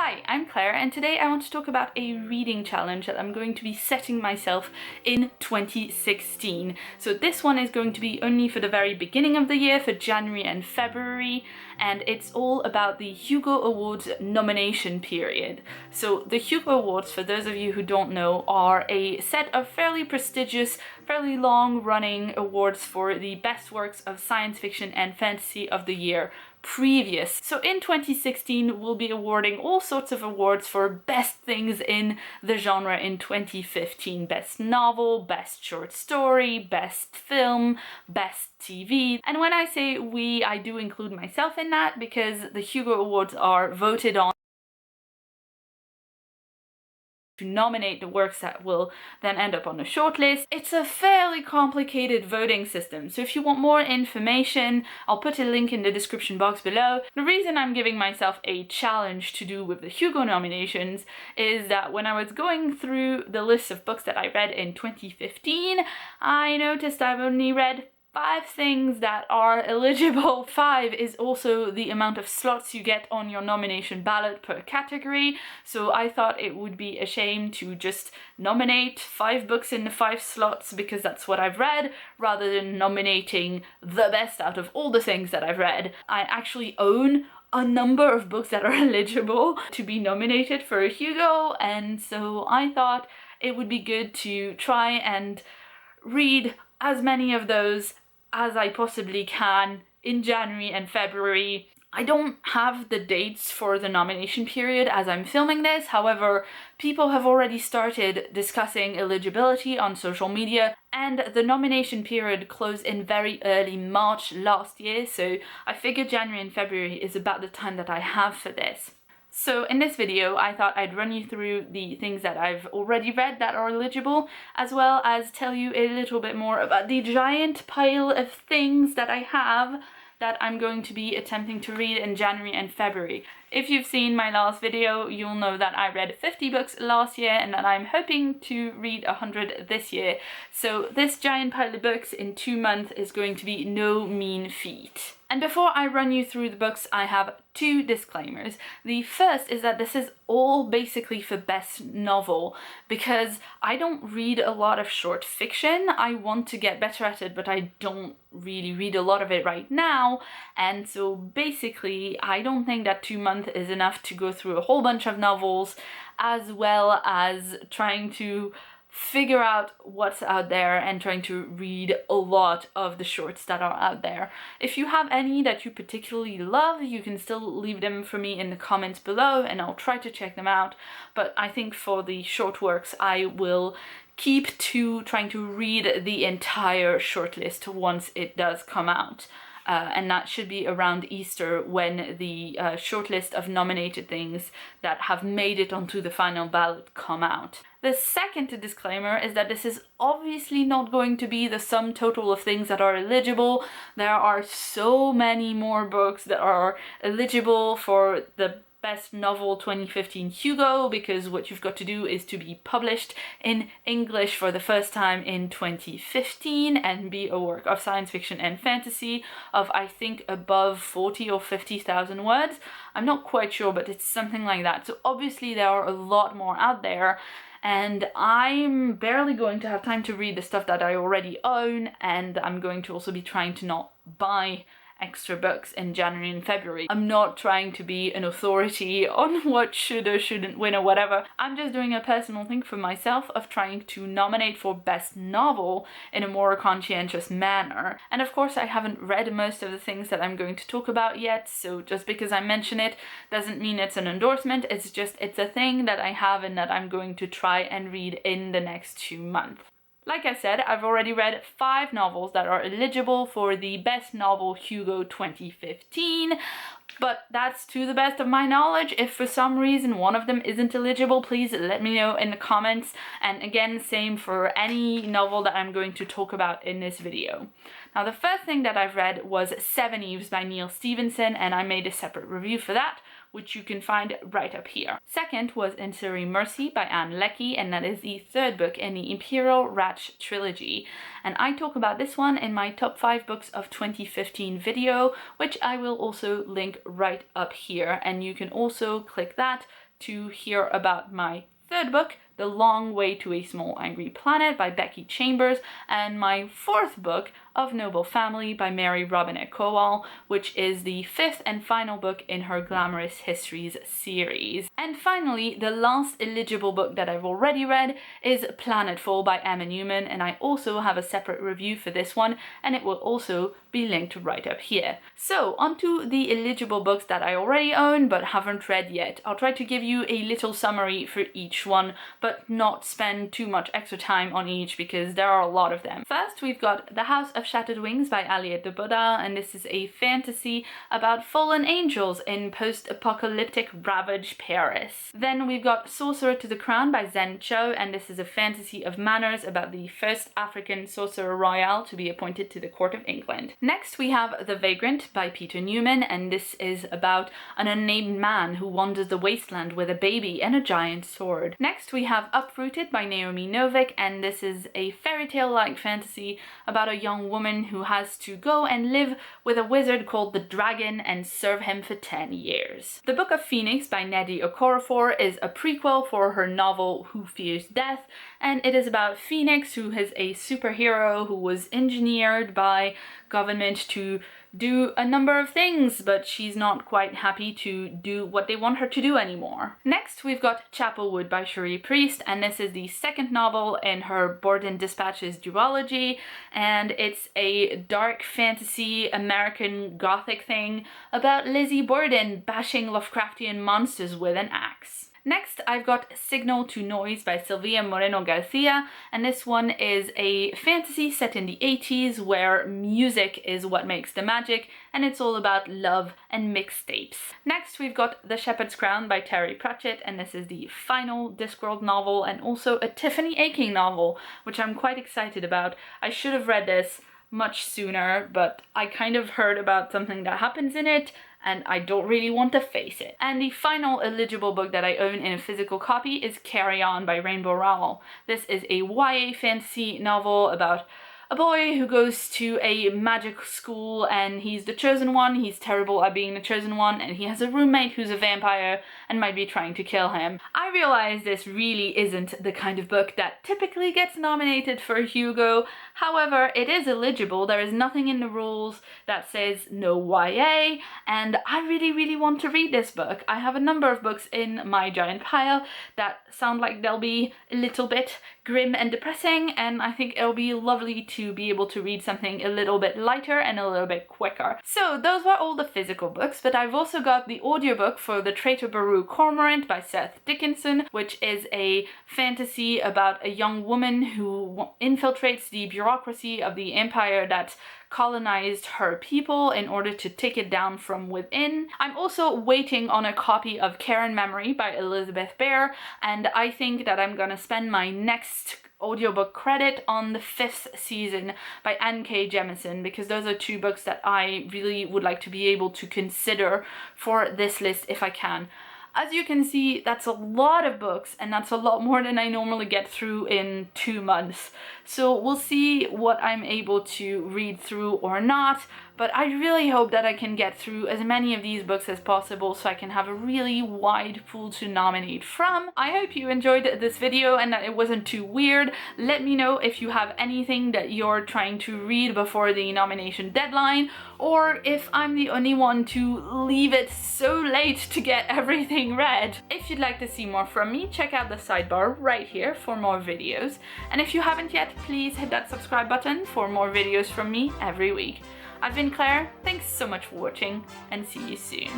Hi, I'm Claire, and today I want to talk about a reading challenge that I'm going to be setting myself in 2016. So this one is going to be only for the very beginning of the year, for January and February, and it's all about the Hugo Awards nomination period. So the Hugo Awards, for those of you who don't know, are a set of fairly prestigious, fairly long-running awards for the best works of science fiction and fantasy of the year previous. So in 2016 we'll be awarding all sorts of awards for best things in the genre in 2015. Best novel, best short story, best film, best TV. And when I say we, I do include myself in that because the Hugo Awards are voted on to nominate the works that will then end up on the shortlist. It's a fairly complicated voting system, so if you want more information, I'll put a link in the description box below. The reason I'm giving myself a challenge to do with the Hugo nominations is that when I was going through the list of books that I read in 2015, I noticed I've only read 5 things that are eligible. 5 is also the amount of slots you get on your nomination ballot per category, so I thought it would be a shame to just nominate 5 books in the 5 slots because that's what I've read, rather than nominating the best out of all the things that I've read. I actually own a number of books that are eligible to be nominated for a Hugo, and so I thought it would be good to try and read as many of those as I possibly can in January and February. I don't have the dates for the nomination period as I'm filming this, however, people have already started discussing eligibility on social media, and the nomination period closed in very early March last year, so I figured January and February is about the time that I have for this. So in this video, I thought I'd run you through the things that I've already read that are eligible, as well as tell you a little bit more about the giant pile of things that I have that I'm going to be attempting to read in January and February. If you've seen my last video, you'll know that I read 50 books last year and that I'm hoping to read 100 this year. So this giant pile of books in 2 months is going to be no mean feat. And before I run you through the books, I have 2 disclaimers. The first is that this is all basically for best novel, because I don't read a lot of short fiction. I want to get better at it, but I don't really read a lot of it right now, and so basically I don't think that 2 months is enough to go through a whole bunch of novels, as well as trying to figure out what's out there and trying to read a lot of the shorts that are out there. If you have any that you particularly love, you can still leave them for me in the comments below and I'll try to check them out, but I think for the short works I will keep to trying to read the entire shortlist once it does come out. And that should be around Easter, when the shortlist of nominated things that have made it onto the final ballot come out. The second disclaimer is that this is obviously not going to be the sum total of things that are eligible. There are so many more books that are eligible for the Best Novel 2015 Hugo, because what you've got to do is to be published in English for the first time in 2015 and be a work of science fiction and fantasy of, I think, above 40 or 50,000 words. I'm not quite sure, but it's something like that. So obviously there are a lot more out there, and I'm barely going to have time to read the stuff that I already own, and I'm going to also be trying to not buy extra books in January and February. I'm not trying to be an authority on what should or shouldn't win or whatever. I'm just doing a personal thing for myself of trying to nominate for best novel in a more conscientious manner. And of course I haven't read most of the things that I'm going to talk about yet, so just because I mention it doesn't mean it's an endorsement. It's a thing that I have and that I'm going to try and read in the next 2 months. Like I said, I've already read 5 novels that are eligible for the Best Novel Hugo 2015, but that's to the best of my knowledge. If for some reason one of them isn't eligible, please let me know in the comments, and again, same for any novel that I'm going to talk about in this video. Now, the first thing that I've read was 7 Eves by Neil Stephenson, and I made a separate review for that, which you can find right up here. Second was Insular Mercy by Anne Leckie, and that is the 3rd book in the Imperial Ratch trilogy. And I talk about this one in my top 5 books of 2015 video, which I will also link right up here. And you can also click that to hear about my third book, The Long Way to a Small Angry Planet by Becky Chambers, and my fourth book, Of Noble Family by Mary Robinette Kowal, which is the fifth and final book in her Glamorous Histories series. And finally, the last eligible book that I've already read is Planetfall by Emma Newman, and I also have a separate review for this one, and it will also be linked right up here. So, onto the eligible books that I already own but haven't read yet. I'll try to give you a little summary for each one, but not spend too much extra time on each because there are a lot of them. First, we've got The House of Shattered Wings by Aliette de Bodin, and this is a fantasy about fallen angels in post-apocalyptic ravaged Paris. Then we've got Sorcerer to the Crown by Zen Cho, and this is a fantasy of manners about the first African sorcerer royal to be appointed to the court of England. Next we have The Vagrant by Peter Newman, and this is about an unnamed man who wanders the wasteland with a baby and a giant sword. Next we have Uprooted by Naomi Novik, and this is a fairy tale-like fantasy about a young woman who has to go and live with a wizard called the Dragon and serve him for 10 years. The Book of Phoenix by Nnedi Okorafor is a prequel for her novel Who Fears Death, and it is about Phoenix, who is a superhero who was engineered by government to do a number of things, but she's not quite happy to do what they want her to do anymore. Next, we've got Chapelwood by Cherie Priest, and this is the second novel in her Borden Dispatches duology, and it's a dark fantasy American Gothic thing about Lizzie Borden bashing Lovecraftian monsters with an axe. Next, I've got Signal to Noise by Silvia Moreno Garcia, and this one is a fantasy set in the 80s where music is what makes the magic, and it's all about love and mixtapes. Next, we've got The Shepherd's Crown by Terry Pratchett, and this is the final Discworld novel and also a Tiffany Aching novel, which I'm quite excited about. I should have read this much sooner, but I kind of heard about something that happens in it, and I don't really want to face it. And the final eligible book that I own in a physical copy is Carry On by Rainbow Rowell. This is a YA fantasy novel about a boy who goes to a magic school and he's the chosen one. He's terrible at being the chosen one, and he has a roommate who's a vampire and might be trying to kill him. I realize this really isn't the kind of book that typically gets nominated for a Hugo. However, it is eligible. There is nothing in the rules that says no YA, and I really want to read this book. I have a number of books in my giant pile that sound like they'll be a little bit grim and depressing, and I think it'll be lovely to be able to read something a little bit lighter and a little bit quicker. So those were all the physical books, but I've also got the audiobook for The Traitor Baru Cormorant by Seth Dickinson, which is a fantasy about a young woman who infiltrates the bureaucracy of the empire that colonized her people in order to take it down from within. I'm also waiting on a copy of Karen Memory by Elizabeth Bear, and I think that I'm gonna spend my next audiobook credit on the 5th season by Anne K. Jemisin, because those are two books that I really would like to be able to consider for this list if I can. As you can see, that's a lot of books, and that's a lot more than I normally get through in 2 months. So we'll see what I'm able to read through or not, but I really hope that I can get through as many of these books as possible so I can have a really wide pool to nominate from. I hope you enjoyed this video and that it wasn't too weird. Let me know if you have anything that you're trying to read before the nomination deadline, or if I'm the only one to leave it so late to get everything read. If you'd like to see more from me, check out the sidebar right here for more videos. And if you haven't yet, please hit that subscribe button for more videos from me every week. I've been Claire, thanks so much for watching, and see you soon.